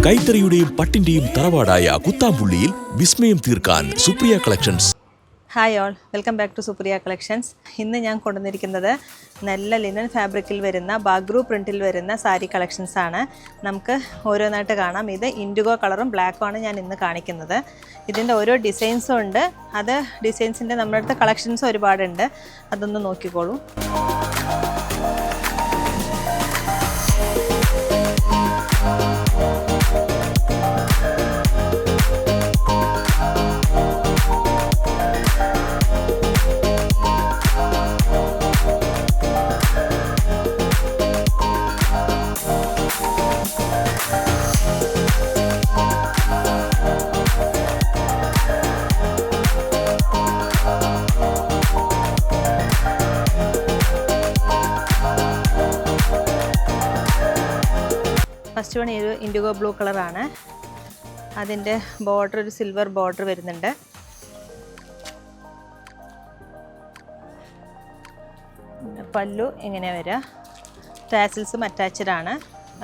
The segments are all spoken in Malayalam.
കൈത്തറിയുടെയും പട്ടിന്റെയും തറവാടായ കുത്താമ്പുള്ളിയിൽ വിസ്മയം തീർക്കാൻ Supriya collections. Hi all, welcome back to Supriya collections. ഇന്ന് ഞാൻ കൊണ്ടുവന്നിരിക്കുന്നത് നല്ല ലിനൻ ഫാബ്രിക്കിൽ വരുന്ന ബാഗ്രൂ പ്രിൻറ്റിൽ വരുന്ന സാരി കളക്ഷൻസ് ആണ്. നമുക്ക് ഓരോന്നായിട്ട് കാണാം. ഇത് ഇൻഡിഗോ കളറും ബ്ലാക്കുമാണ് ഞാൻ ഇന്ന് കാണിക്കുന്നത്. ഇതിൻ്റെ ഓരോ ഡിസൈൻസും ഉണ്ട്. അത് ഡിസൈൻസിൻ്റെ നമ്മുടെ അടുത്ത് കളക്ഷൻസ് ഒരുപാടുണ്ട്. അതൊന്ന് നോക്കിക്കോളൂ. ഫസ്റ്റ് വൺ ഒരു ഇൻഡിഗോ ബ്ലൂ കളറാണ്. അതിൻ്റെ ബോർഡർ ഒരു സിൽവർ ബോർഡർ വരുന്നുണ്ട്. പല്ലു എങ്ങനെ വരിക, ടാസിൽസും അറ്റാച്ച്ഡ് ആണ്.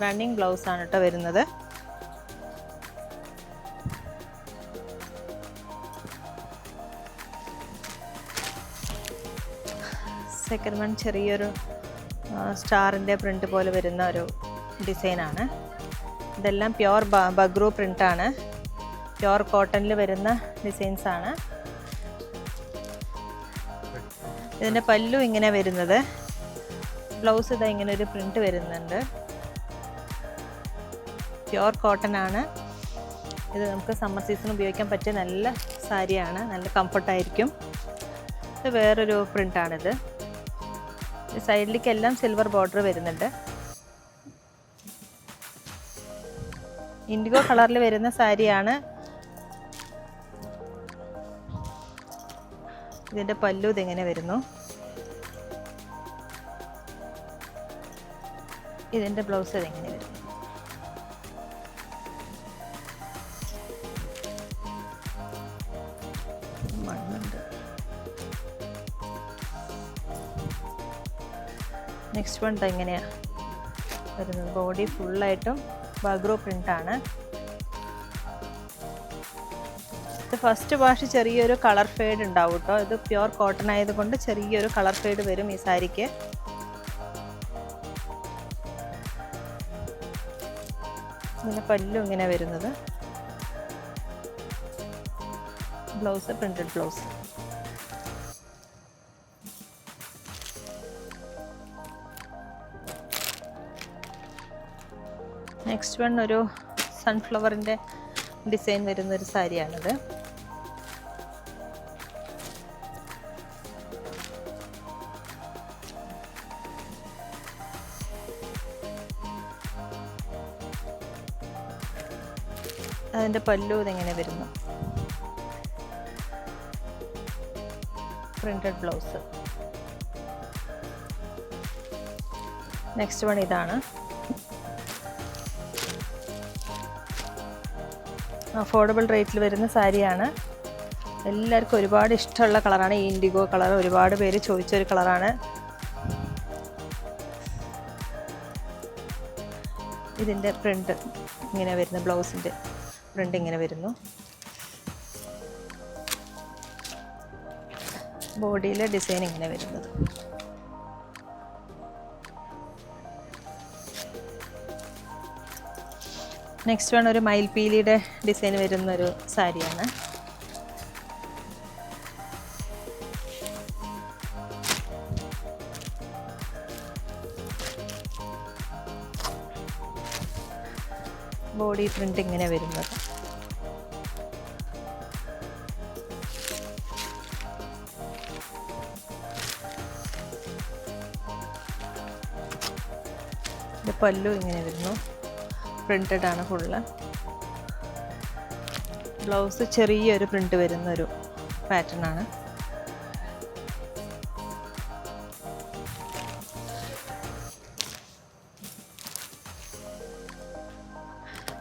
റണ്ണിങ് ബ്ലൗസ് ആണ് കേട്ടോ വരുന്നത്. സെക്കൻഡ് വൺ ചെറിയൊരു സ്റ്റാറിൻ്റെ പ്രിൻ്റ് പോലെ വരുന്ന ഒരു ഡിസൈനാണ്. ഇതെല്ലാം പ്യുവർ ബഗ്രൂ പ്രിൻ്റാണ്. പ്യുവർ കോട്ടണിൽ വരുന്ന ഡിസൈൻസാണ്. ഇതിൻ്റെ പല്ലു ഇങ്ങനെ വരുന്നത്. ബ്ലൗസ് ഇതാ ഇങ്ങനെ ഒരു പ്രിൻ്റ് വരുന്നുണ്ട്. പ്യുവർ കോട്ടൺ ആണ്. ഇത് നമുക്ക് സമ്മർ സീസൺ ഉപയോഗിക്കാൻ പറ്റിയ നല്ല സാരിയാണ്. നല്ല കംഫർട്ടായിരിക്കും. ഇത് വേറൊരു പ്രിൻ്റാണിത്. സൈഡിലേക്കെല്ലാം സിൽവർ ബോർഡർ വരുന്നുണ്ട്. ഇൻഡിഗോ കളറിൽ വരുന്ന സാരിയാണ്. ഇതിൻ്റെ പല്ലു ഇതെങ്ങനെ വരുന്നു. ഇതിൻ്റെ ബ്ലൗസ് ഇതെങ്ങനെ വരുന്നു. മണ്ണുണ്ട്. നെക്സ്റ്റ് വൺ ഇങ്ങനെയാണ് വരുന്നത്. ബോഡി ഫുള്ളായിട്ടും ബാഗ്രോ പ്രിൻ്റാണ്. ഇത് ഫസ്റ്റ് വാഷ് ചെറിയൊരു കളർ ഫെയ്ഡ് ഉണ്ടാവും കേട്ടോ. ഇത് പ്യുവർ കോട്ടൺ ആയതുകൊണ്ട് ചെറിയൊരു കളർ ഫെയ്ഡ് വരും ഈ സാരിക്ക്. ഇങ്ങനെ പല്ലു ഇങ്ങനെ വരുന്നത്. Blouse printed blouse. Next one ഒരു സൺഫ്ലവറിൻ്റെ ഡിസൈൻ വരുന്നൊരു സാരിയാണിത്. അതിൻ്റെ പല്ലു ഇതെങ്ങനെ വരുന്നു. Printed blouse. നെക്സ്റ്റ് വൺ ഇതാണ്. അഫോർഡബിൾ റേറ്റിൽ വരുന്ന സാരിയാണ്. എല്ലാവർക്കും ഒരുപാട് ഇഷ്ടമുള്ള കളറാണ് ഈ ഇൻഡിഗോ കളർ. ഒരുപാട് പേര് ചോദിച്ചൊരു കളറാണ്. ഇതിൻ്റെ പ്രിൻ്റ് ഇങ്ങനെ വരുന്നു. ബ്ലൗസിൻ്റെ പ്രിൻ്റ് ഇങ്ങനെ വരുന്നു. ബോഡിയിലെ ഡിസൈൻ ഇങ്ങനെ വരുന്നത്. നെക്സ്റ്റ് വൺ ഒരു മയിൽപീലിയുടെ ഡിസൈൻ വരുന്നൊരു സാരിയാണ്. ബോഡി പ്രിന്റ് ഇങ്ങനെ വരുന്നത്. ഇത് പല്ലു ഇങ്ങനെ വരുന്നു. പ്രിന്റഡ് ആണ് ഫുള്ള്. ബ്ലൗസ് ചെറിയൊരു പ്രിന്റ് വരുന്നൊരു പാറ്റേൺ ആണ്.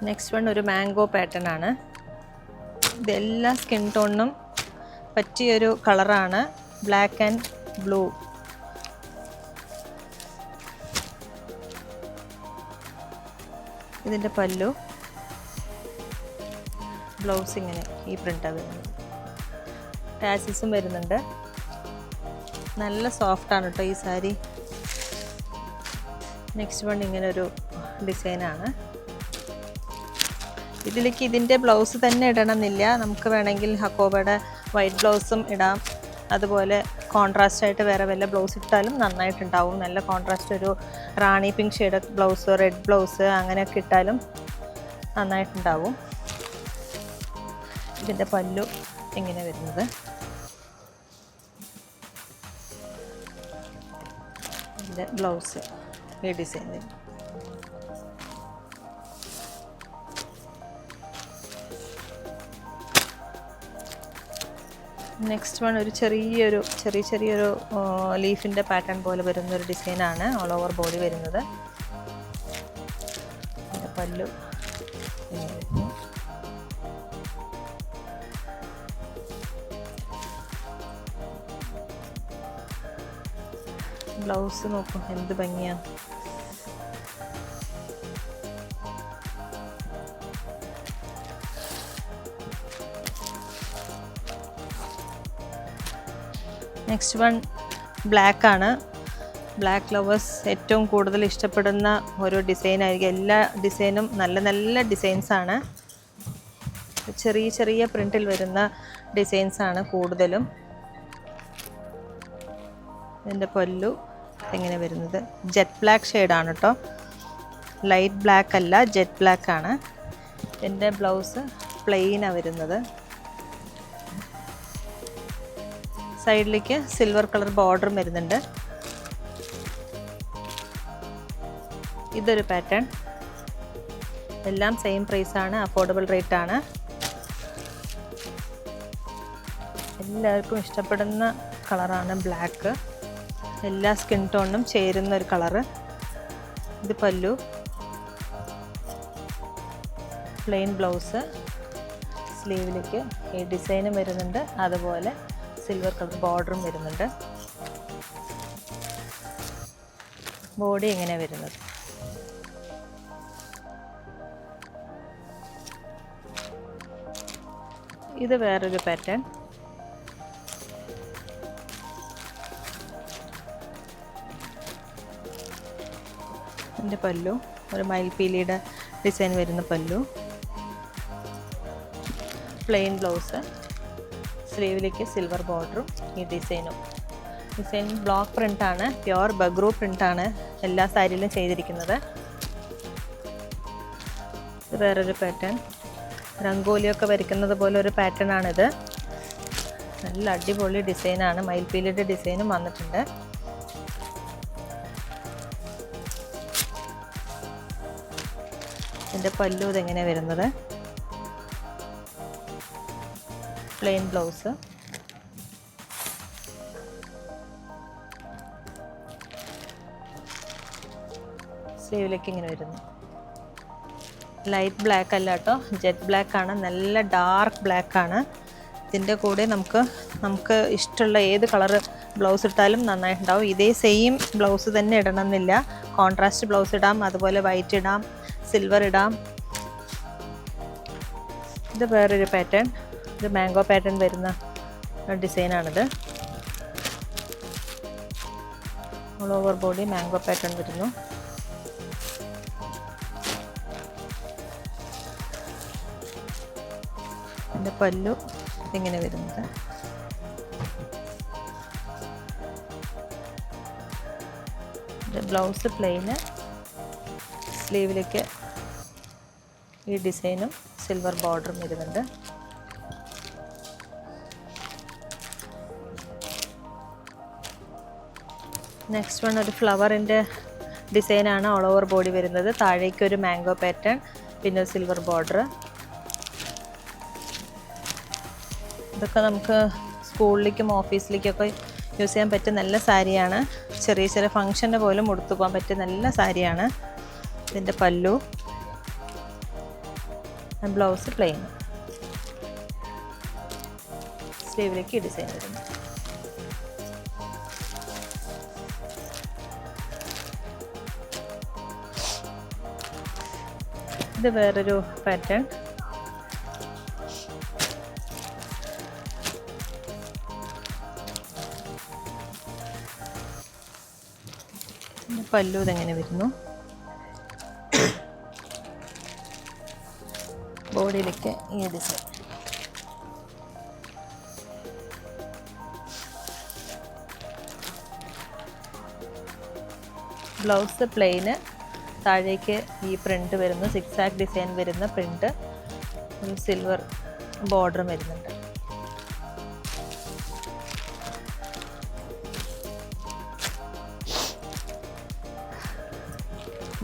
നെക്സ്റ്റ് വൺ ഒരു മാംഗോ പാറ്റേൺ ആണ്. ഇതെല്ലാ സ്കിൻ ടോണിനും പറ്റിയൊരു കളറാണ്. Black and blue. ഇതിൻ്റെ പല്ലു ബ്ലൗസ് ഇങ്ങനെ ഈ പ്രിൻ്റാണ് വരുന്നത്. ടാസിൽസും വരുന്നുണ്ട്. നല്ല സോഫ്റ്റാണ് കേട്ടോ ഈ സാരി. നെക്സ്റ്റ് വൺ ഇങ്ങനെ ഒരു ഡിസൈനാണ്. ഇതിലേക്ക് ഇതിൻ്റെ ബ്ലൗസ് തന്നെ ഇടണമെന്നില്ല, നമുക്ക് വേണമെങ്കിൽ ഹക്കോബയുടെ വൈറ്റ് ബ്ലൗസും ഇടാം. അതുപോലെ കോൺട്രാസ്റ്റ് ആയിട്ട് വേറെ വല്ല ബ്ലൗസ് ഇട്ടാലും നന്നായിട്ടുണ്ടാവും. നല്ല കോൺട്രാസ്റ്റ് ഒരു rani pink shade blouse, red blouse അങ്ങനെയൊക്കെ ഇട്ടാലും നന്നായിട്ടുണ്ടാവും. ഇതിൻ്റെ പല്ലു ഇങ്ങനെ വരുന്നത്. ഇതിൻ്റെ ബ്ലൗസ് ഈ ഡിസൈനിൽ. നെക്സ്റ്റ് വൺ ഒരു ചെറിയൊരു ലീഫിൻ്റെ പാറ്റേൺ പോലെ വരുന്നൊരു ഡിസൈനാണ്. ഓൾ ഓവർ ബോഡി വരുന്നത്. പിന്നെ പല്ലു ഇങ്ങനെ വരുന്നു. ബ്ലൗസ് നോക്കും എന്ത് ഭംഗിയാണ്. നെക്സ്റ്റ് വൺ ബ്ലാക്ക് ആണ്. ബ്ലാക്ക് ലവേഴ്സ് ഏറ്റവും കൂടുതൽ ഇഷ്ടപ്പെടുന്ന ഒരു ഡിസൈനായിരിക്കും. എല്ലാ ഡിസൈനും നല്ല നല്ല ഡിസൈൻസാണ്. ചെറിയ പ്രിൻറ്റിൽ വരുന്ന ഡിസൈൻസാണ് കൂടുതലും. ഇതിൻ്റെ പല്ലു ഇങ്ങനെ വരുന്നത് ജെറ്റ് ബ്ലാക്ക് ഷെയ്ഡാണ് കേട്ടോ. ലൈറ്റ് ബ്ലാക്ക് അല്ല, ജെറ്റ് ബ്ലാക്ക് ആണ്. ഇതിൻ്റെ ബ്ലൗസ് പ്ലെയിനാണ് വരുന്നത്. സൈഡിലേക്ക് സിൽവർ കളർ ബോർഡറും വരുന്നുണ്ട്. ഇതൊരു പാറ്റേൺ. എല്ലാം സെയിം പ്രൈസാണ്, അഫോർഡബിൾ റേറ്റ് ആണ്. എല്ലാവർക്കും ഇഷ്ടപ്പെടുന്ന കളറാണ് ബ്ലാക്ക്. എല്ലാ സ്കിൻ ടോണിനും ചേരുന്ന ഒരു കളറ്. ഇത് പല്ലു, പ്ലെയിൻ ബ്ലൗസ്, സ്ലീവിലേക്ക് ഈ ഡിസൈനും വരുന്നുണ്ട്. അതുപോലെ സിൽവർ കളർ ബോർഡറും വരുന്നുണ്ട്. ബോഡി ഇങ്ങനെ വരുന്നത്. ഇത് വേറൊരു പാറ്റേൺ. എൻ്റെ പല്ലു ഒരു മയിൽപീലിയുടെ ഡിസൈൻ വരുന്ന പല്ലു, പ്ലെയിൻ ബ്ലൗസ്, സ്ലീവിലേക്ക് സിൽവർ ബോർഡറും ഈ ഡിസൈനും. ഡിസൈൻ ബ്ലോക്ക് പ്രിൻ്റാണ്, പ്യുവർ ബഗ്രു പ്രിൻ്റാണ് എല്ലാ സാരിയിലും ചെയ്തിരിക്കുന്നത്. ഇത് വേറൊരു പാറ്റേൺ. രംഗോലിയൊക്കെ വരയ്ക്കുന്നത് പോലെ ഒരു പാറ്റേൺ ആണിത്. നല്ല അടിപൊളി ഡിസൈനാണ്. മയിൽപീലിയുടെ ഡിസൈനും വന്നിട്ടുണ്ട്. ഇതിൻ്റെ പല്ലു ഇതെങ്ങനെ വരുന്നത്. പ്ലെയിൻ ബ്ലൗസ്, സ്ലീവിലേക്ക് ഇങ്ങനെ വരുന്നു. ലൈറ്റ് ബ്ലാക്ക് അല്ല കേട്ടോ, ജെറ്റ് ബ്ലാക്ക് ആണ്. നല്ല ഡാർക്ക് ബ്ലാക്ക് ആണ്. ഇതിൻ്റെ കൂടെ നമുക്ക് ഇഷ്ടമുള്ള ഏത് കളർ ബ്ലൗസ് ഇട്ടാലും നന്നായിട്ടുണ്ടാവും. ഇതേ സെയിം ബ്ലൗസ് തന്നെ ഇടണമെന്നില്ല. കോൺട്രാസ്റ്റ് ബ്ലൗസ് ഇടാം, അതുപോലെ വൈറ്റ് ഇടാം, സിൽവർ ഇടാം. ഇത് വേറൊരു പാറ്റേൺ. ഇത് മാംഗോ പാറ്റേൺ വരുന്ന ഡിസൈനാണിത്. All over body mango pattern വരുന്നു. ഇതിൻ്റെ പല്ലു ഇങ്ങനെ വരുന്നത്. ബ്ലൗസ് പ്ലെയിന്, സ്ലീവിലേക്ക് ഈ ഡിസൈനും സിൽവർ ബോർഡറും വരുന്നുണ്ട്. നെക്സ്റ്റ് വൺ ഒരു ഫ്ലവറിൻ്റെ ഡിസൈനാണ്. ഓൾ ഓവർ ബോഡി വരുന്നത്. താഴേക്ക് ഒരു മാംഗോ പാറ്റേൺ, പിന്നെ സിൽവർ ബോർഡർ. ഇതൊക്കെ നമുക്ക് സ്കൂളിലേക്കും ഓഫീസിലേക്കൊക്കെ യൂസ് ചെയ്യാൻ പറ്റിയ നല്ല സാരിയാണ്. ചെറിയ ഫങ്ഷന് പോലും ഉടുത്തു പോകാൻ പറ്റിയ നല്ല സാരിയാണ്. ഇതിൻ്റെ പല്ലു, ബ്ലൗസ് പ്ലെയിൻ, സ്ലീവിലേക്ക് ഡിസൈൻ വരുന്നു. ഇത് വേറൊരു പാറ്റേൺ. പല്ലു ഇതെങ്ങനെ വരുന്നു. ബോഡിയിലേക്ക് ഈ ഡിസൈൻ. ബ്ലൗസ് പ്ലെയിന്, താഴേക്ക് ഈ പ്രിൻ്റ് വരുന്നു, സിക്സാക്ക് ഡിസൈൻ വരുന്ന പ്രിൻ്റ്, ഒരു സിൽവർ ബോർഡറും വരുന്നുണ്ട്.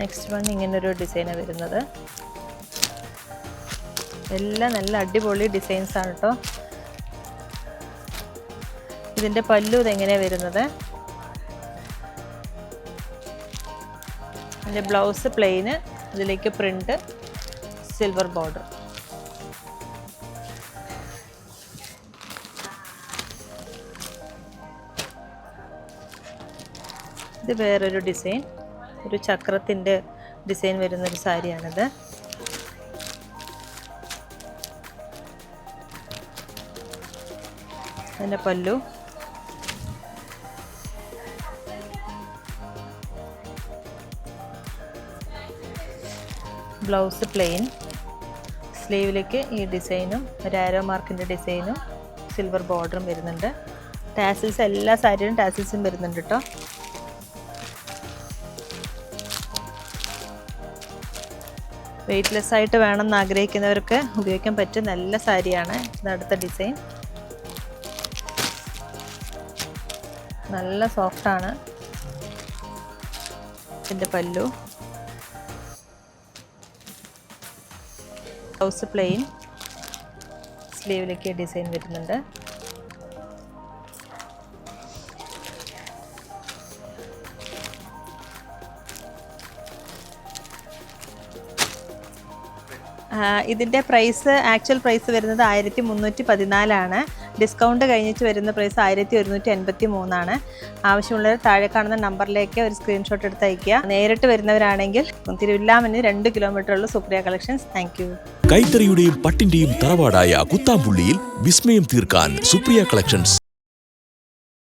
നെക്സ്റ്റ് വൺ ഇങ്ങനൊരു ഡിസൈനാണ് വരുന്നത്. എല്ലാം നല്ല അടിപൊളി ഡിസൈൻസാണ് കേട്ടോ. ഇതിൻ്റെ പല്ലു ഇതെങ്ങനെയാണ് വരുന്നത്. ഇതിൻ്റെ ബ്ലൗസ് പ്ലെയിന്, ഇതിലേക്ക് പ്രിൻ്റ്, സിൽവർ ബോർഡർ. ഇത് വേറൊരു ഡിസൈൻ, ഒരു ചക്രത്തിൻ്റെ ഡിസൈൻ വരുന്നൊരു സാരിയാണിത്. അതിൻ്റെ പല്ലു, ബ്ലൗസ് പ്ലെയിൻ, സ്ലീവിലേക്ക് ഈ ഡിസൈനും ഒരു ആരോ മാർക്കിൻ്റെ ഡിസൈനും സിൽവർ ബോർഡറും വരുന്നുണ്ട്. ടാസിൽസ് എല്ലാ സാരിയിലും ടാസിൽസും വരുന്നുണ്ട് കേട്ടോ. വെയ്റ്റ്ലെസ് ആയിട്ട് വേണമെന്ന് ആഗ്രഹിക്കുന്നവർക്ക് ഉപയോഗിക്കാൻ പറ്റിയ നല്ല സാരിയാണ്. ഇത് അടുത്ത ഡിസൈൻ. നല്ല സോഫ്റ്റാണ്. ഇതിൻ്റെ പല്ലു, ബ്ലൗസ് പ്ലെയിൻ, സ്ലീവിലേക്ക് ഡിസൈൻ വരുന്നുണ്ട്. ഇതിൻ്റെ പ്രൈസ്, ആക്ച്വൽ പ്രൈസ് വരുന്നത് 1314 ഡിസ്കൗണ്ട് കഴിഞ്ഞിട്ട് വരുന്ന പ്രൈസ് 1183. ആവശ്യമുള്ളവർ താഴെ കാണുന്ന നമ്പറിലേക്ക് ഒരു സ്ക്രീൻഷോട്ട് എടുത്ത് അയയ്ക്കുക. നേരിട്ട് വരുന്നവരാണെങ്കിൽ തിരുവില്ലാമന് 2 കിലോമീറ്റർ ഉള്ള സുപ്രിയ കളക്ഷൻസ്. Thank you. കൈത്തറിയുടെയും പട്ടിന്റെയും തറവാടായ കുത്താമ്പുള്ളിയിൽ വിസ്മയം തീർക്കാൻ സുപ്രിയ കളക്ഷൻസ്.